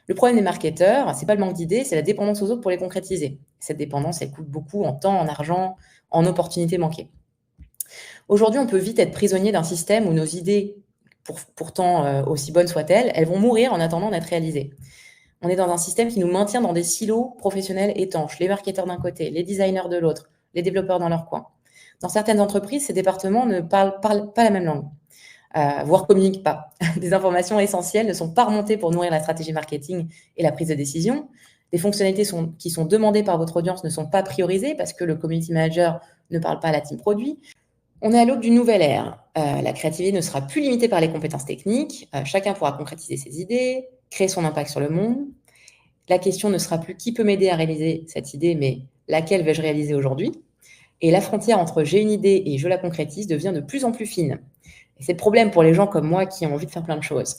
Le problème des marketeurs, c'est pas le manque d'idées, c'est la dépendance aux autres pour les concrétiser. Cette dépendance, elle coûte beaucoup en temps, en argent, en opportunités manquées. Aujourd'hui, on peut vite être prisonnier d'un système où nos idées, pourtant aussi bonnes soient-elles, elles vont mourir en attendant d'être réalisées. On est dans un système qui nous maintient dans des silos professionnels étanches, les marketeurs d'un côté, les designers de l'autre, les développeurs dans leur coin. Dans certaines entreprises, ces départements ne parlent pas la même langue, voire communiquent pas. Des informations essentielles ne sont pas remontées pour nourrir la stratégie marketing et la prise de décision. Les fonctionnalités qui sont demandées par votre audience ne sont pas priorisées parce que le community manager ne parle pas à la team produit. On est à l'aube d'une nouvelle ère. La créativité ne sera plus limitée par les compétences techniques. Chacun pourra concrétiser ses idées, créer son impact sur le monde. La question ne sera plus qui peut m'aider à réaliser cette idée, mais laquelle vais-je réaliser aujourd'hui? Et la frontière entre j'ai une idée et je la concrétise devient de plus en plus fine. Et c'est le problème pour les gens comme moi qui ont envie de faire plein de choses.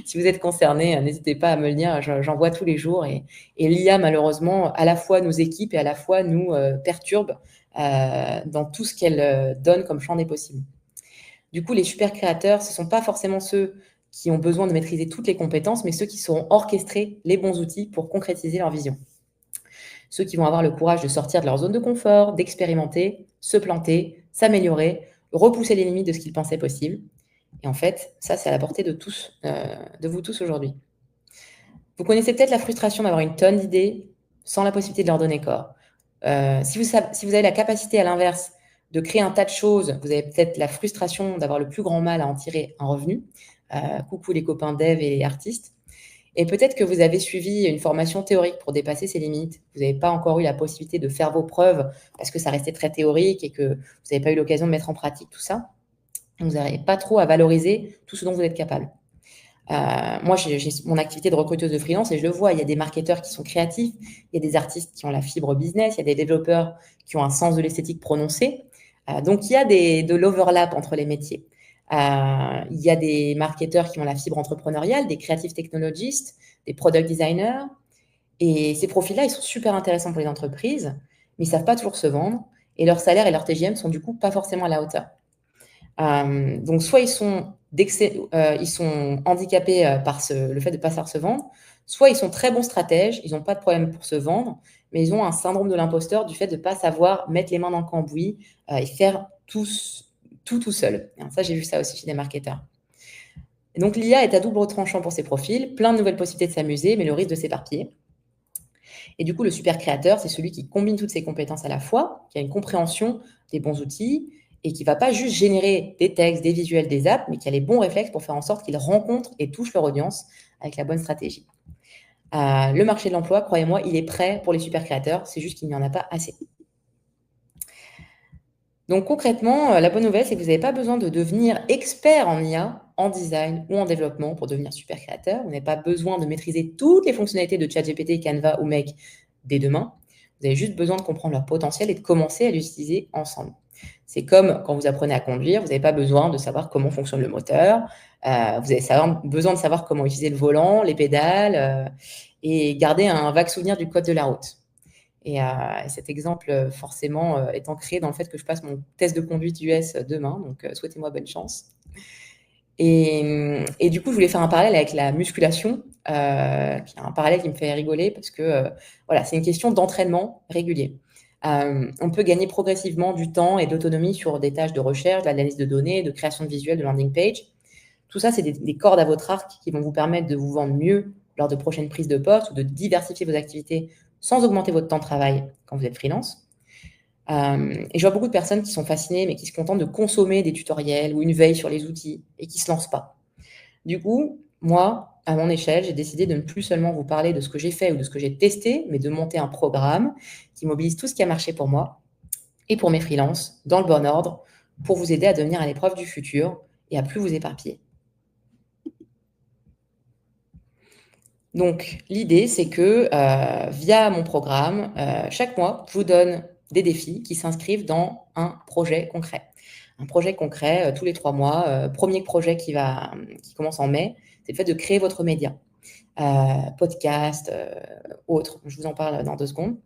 Si vous êtes concerné, n'hésitez pas à me le dire, j'en vois tous les jours. Et l'IA, malheureusement, à la fois nous équipe et à la fois nous perturbe dans tout ce qu'elle donne comme champ des possibles. Du coup, les super créateurs, ce ne sont pas forcément ceux qui ont besoin de maîtriser toutes les compétences, mais ceux qui sauront orchestrer les bons outils pour concrétiser leur vision. Ceux qui vont avoir le courage de sortir de leur zone de confort, d'expérimenter, se planter, s'améliorer, repousser les limites de ce qu'ils pensaient possible. Et en fait, ça, c'est à la portée de tous, de vous tous aujourd'hui. Vous connaissez peut-être la frustration d'avoir une tonne d'idées sans la possibilité de leur donner corps. Si vous avez la capacité, à l'inverse, de créer un tas de choses, vous avez peut-être la frustration d'avoir le plus grand mal à en tirer un revenu. Coucou les copains dev et artistes. Et peut-être que vous avez suivi une formation théorique pour dépasser ces limites. Vous n'avez pas encore eu la possibilité de faire vos preuves parce que ça restait très théorique et que vous n'avez pas eu l'occasion de mettre en pratique tout ça. Vous n'arrivez pas trop à valoriser tout ce dont vous êtes capable. Moi, j'ai mon activité de recruteuse de freelance et je le vois, il y a des marketeurs qui sont créatifs, il y a des artistes qui ont la fibre business, il y a des développeurs qui ont un sens de l'esthétique prononcé. Donc, il y a de l'overlap entre les métiers. Il y a des marketeurs qui ont la fibre entrepreneuriale, des creative technologistes, des product designers. Et ces profils-là, ils sont super intéressants pour les entreprises, mais ils ne savent pas toujours se vendre. Et leur salaire et leur TGM sont du coup pas forcément à la hauteur. Donc, soit ils sont handicapés par le fait de ne pas savoir se vendre, soit ils sont très bons stratèges, ils n'ont pas de problème pour se vendre, mais ils ont un syndrome de l'imposteur du fait de ne pas savoir mettre les mains dans le cambouis et faire tout seul. Et ça, j'ai vu ça aussi chez des marketeurs. Et donc, l'IA est à double tranchant pour ces profils, plein de nouvelles possibilités de s'amuser, mais le risque de s'éparpiller. Et du coup, le super créateur, c'est celui qui combine toutes ces compétences à la fois, qui a une compréhension des bons outils et qui ne va pas juste générer des textes, des visuels, des apps, mais qui a les bons réflexes pour faire en sorte qu'ils rencontrent et touchent leur audience avec la bonne stratégie. Le marché de l'emploi, croyez-moi, il est prêt pour les super créateurs, c'est juste qu'il n'y en a pas assez. Donc concrètement, la bonne nouvelle, c'est que vous n'avez pas besoin de devenir expert en IA, en design ou en développement pour devenir super créateur. Vous n'avez pas besoin de maîtriser toutes les fonctionnalités de ChatGPT, Canva ou Make dès demain. Vous avez juste besoin de comprendre leur potentiel et de commencer à l'utiliser ensemble. C'est comme quand vous apprenez à conduire, vous n'avez pas besoin de savoir comment fonctionne le moteur. Vous avez besoin de savoir comment utiliser le volant, les pédales et garder un vague souvenir du code de la route. Et cet exemple, forcément, est ancré dans le fait que je passe mon test de conduite US demain. Donc, souhaitez-moi bonne chance. Et du coup, je voulais faire un parallèle avec la musculation, qui est un parallèle qui me fait rigoler parce que voilà, c'est une question d'entraînement régulier. On peut gagner progressivement du temps et d'autonomie sur des tâches de recherche, d'analyse de données, de création de visuels, de landing page. Tout ça, c'est des cordes à votre arc qui vont vous permettre de vous vendre mieux lors de prochaines prises de poste ou de diversifier vos activités sans augmenter votre temps de travail quand vous êtes freelance. Et je vois beaucoup de personnes qui sont fascinées, mais qui se contentent de consommer des tutoriels ou une veille sur les outils et qui ne se lancent pas. Du coup, moi, à mon échelle, j'ai décidé de ne plus seulement vous parler de ce que j'ai fait ou de ce que j'ai testé, mais de monter un programme qui mobilise tout ce qui a marché pour moi et pour mes freelances dans le bon ordre pour vous aider à devenir à l'épreuve du futur et à plus vous éparpiller. Donc, l'idée, c'est que via mon programme, chaque mois, je vous donne des défis qui s'inscrivent dans un projet concret. Un projet concret tous les 3 mois. Premier projet qui commence en mai, c'est le fait de créer votre média. Podcast, autre, je vous en parle dans 2 secondes.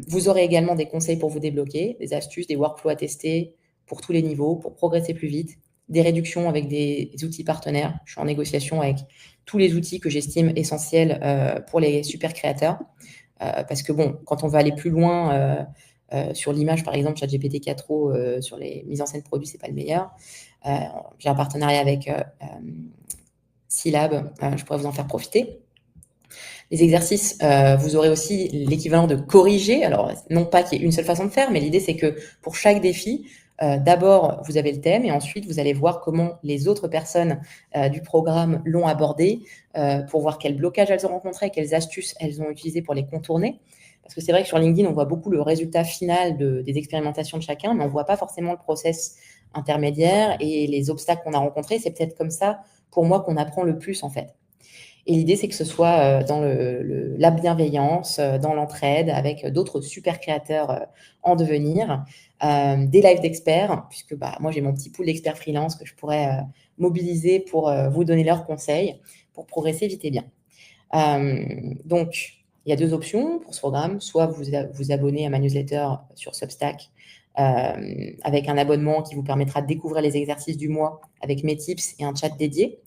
Vous aurez également des conseils pour vous débloquer, des astuces, des workflows à tester pour tous les niveaux, pour progresser plus vite des réductions avec des outils partenaires. Je suis en négociation avec tous les outils que j'estime essentiels pour les super créateurs. Parce que bon, quand on veut aller plus loin sur l'image, par exemple, ChatGPT 4o sur les mises en scène produits, c'est pas le meilleur. J'ai un partenariat avec Scilab, je pourrais vous en faire profiter. Les exercices, vous aurez aussi l'équivalent de corriger. Alors, non pas qu'il y ait une seule façon de faire, mais l'idée, c'est que pour chaque défi, d'abord, vous avez le thème et ensuite, vous allez voir comment les autres personnes du programme l'ont abordé pour voir quels blocages elles ont rencontrés, quelles astuces elles ont utilisées pour les contourner. Parce que c'est vrai que sur LinkedIn, on voit beaucoup le résultat final des expérimentations de chacun, mais on ne voit pas forcément le process intermédiaire et les obstacles qu'on a rencontrés. C'est peut-être comme ça, pour moi, qu'on apprend le plus, en fait. Et l'idée, c'est que ce soit dans la bienveillance, dans l'entraide, avec d'autres super créateurs en devenir, des lives d'experts, puisque moi, j'ai mon petit pool d'experts freelance que je pourrais mobiliser pour vous donner leurs conseils pour progresser vite et bien. Donc, il y a 2 options pour ce programme. Soit vous abonnez à ma newsletter sur Substack avec un abonnement qui vous permettra de découvrir les exercices du mois avec mes tips et un chat dédié.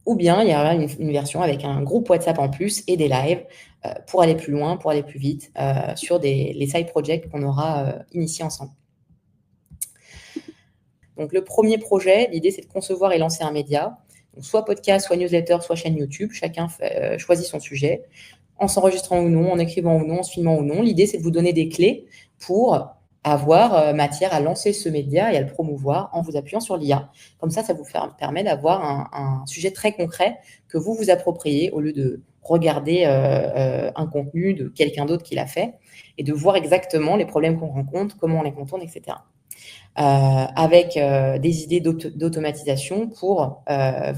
Ou bien il y aura une version avec un groupe WhatsApp en plus et des lives pour aller plus loin, pour aller plus vite sur les side projects qu'on aura initiés ensemble. Donc, le premier projet, l'idée, c'est de concevoir et lancer un média. Donc, soit podcast, soit newsletter, soit chaîne YouTube. Chacun choisit son sujet, en s'enregistrant ou non, en écrivant ou non, en se filmant ou non. L'idée, c'est de vous donner des clés pour avoir matière à lancer ce média et à le promouvoir en vous appuyant sur l'IA. Comme ça vous permet d'avoir un sujet très concret que vous vous appropriez au lieu de regarder un contenu de quelqu'un d'autre qui l'a fait et de voir exactement les problèmes qu'on rencontre, comment on les contourne, etc. Avec des idées d'automatisation pour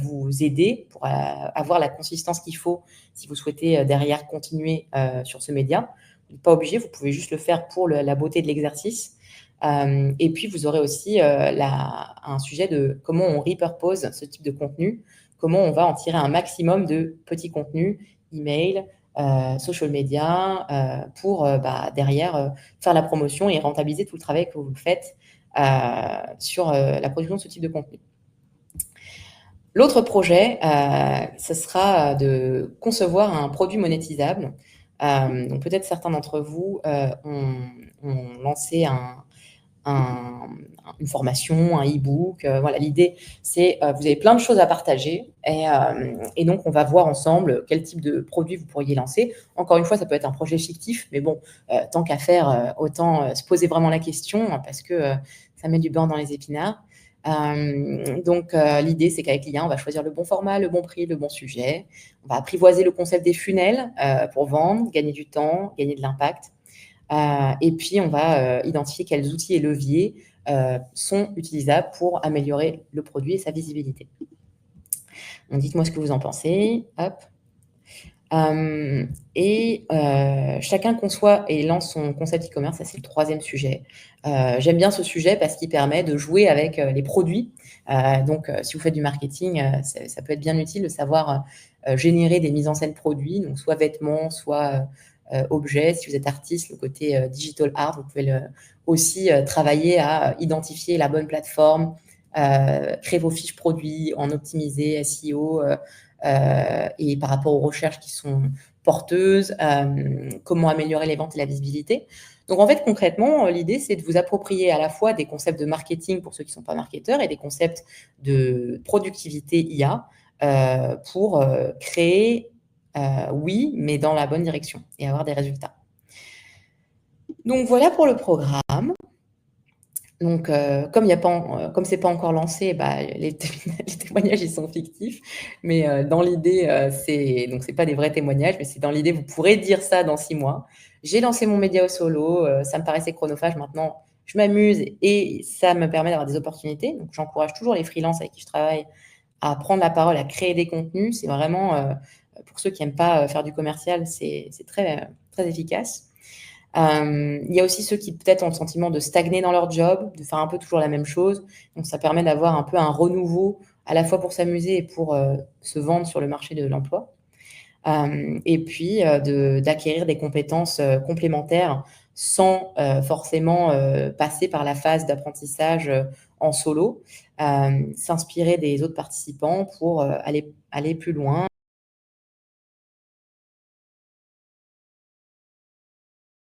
vous aider, pour avoir la consistance qu'il faut si vous souhaitez derrière continuer sur ce média. Vous n'êtes pas obligé, vous pouvez juste le faire pour la beauté de l'exercice. Et puis, vous aurez aussi un sujet de comment on repurpose ce type de contenu, comment on va en tirer un maximum de petits contenus, email, social media, pour derrière faire la promotion et rentabiliser tout le travail que vous faites sur la production de ce type de contenu. L'autre projet, ce sera de concevoir un produit monétisable. Donc peut-être certains d'entre vous ont lancé une formation, un e-book. Voilà, l'idée, c'est vous avez plein de choses à partager et donc on va voir ensemble quel type de produit vous pourriez lancer. Encore une fois, ça peut être un projet fictif, mais bon, tant qu'à faire, autant se poser vraiment la question parce que ça met du beurre dans les épinards. Donc, l'idée, c'est qu'avec l'IA, on va choisir le bon format, le bon prix, le bon sujet. On va apprivoiser le concept des funnels pour vendre, gagner du temps, gagner de l'impact. Et puis, on va identifier quels outils et leviers sont utilisables pour améliorer le produit et sa visibilité. Donc, dites-moi ce que vous en pensez. Hop. Chacun conçoit et lance son concept e-commerce, ça c'est le 3e sujet. J'aime bien ce sujet parce qu'il permet de jouer avec les produits. Donc, si vous faites du marketing, ça peut être bien utile de savoir générer des mises en scène produits, donc soit vêtements, soit objets. Si vous êtes artiste, le côté digital art, vous pouvez aussi travailler à identifier la bonne plateforme, créer vos fiches produits, en optimiser SEO, et par rapport aux recherches qui sont porteuses, comment améliorer les ventes et la visibilité. Donc, en fait, concrètement, l'idée, c'est de vous approprier à la fois des concepts de marketing pour ceux qui ne sont pas marketeurs et des concepts de productivité IA pour créer, oui, mais dans la bonne direction et avoir des résultats. Donc, voilà pour le programme. Donc, comme c'est pas encore lancé, les témoignages, ils sont fictifs. Mais dans l'idée, c'est pas des vrais témoignages, mais c'est dans l'idée, vous pourrez dire ça dans 6 mois. J'ai lancé mon média au solo, ça me paraissait chronophage. Maintenant, je m'amuse et ça me permet d'avoir des opportunités. Donc, j'encourage toujours les freelances avec qui je travaille à prendre la parole, à créer des contenus. C'est vraiment, pour ceux qui aiment pas faire du commercial, c'est très, très efficace. Il y a aussi ceux qui peut-être ont le sentiment de stagner dans leur job, de faire un peu toujours la même chose. Donc, ça permet d'avoir un peu un renouveau à la fois pour s'amuser et pour se vendre sur le marché de l'emploi. Et puis, d'acquérir des compétences complémentaires sans forcément passer par la phase d'apprentissage en solo, s'inspirer des autres participants pour aller plus loin.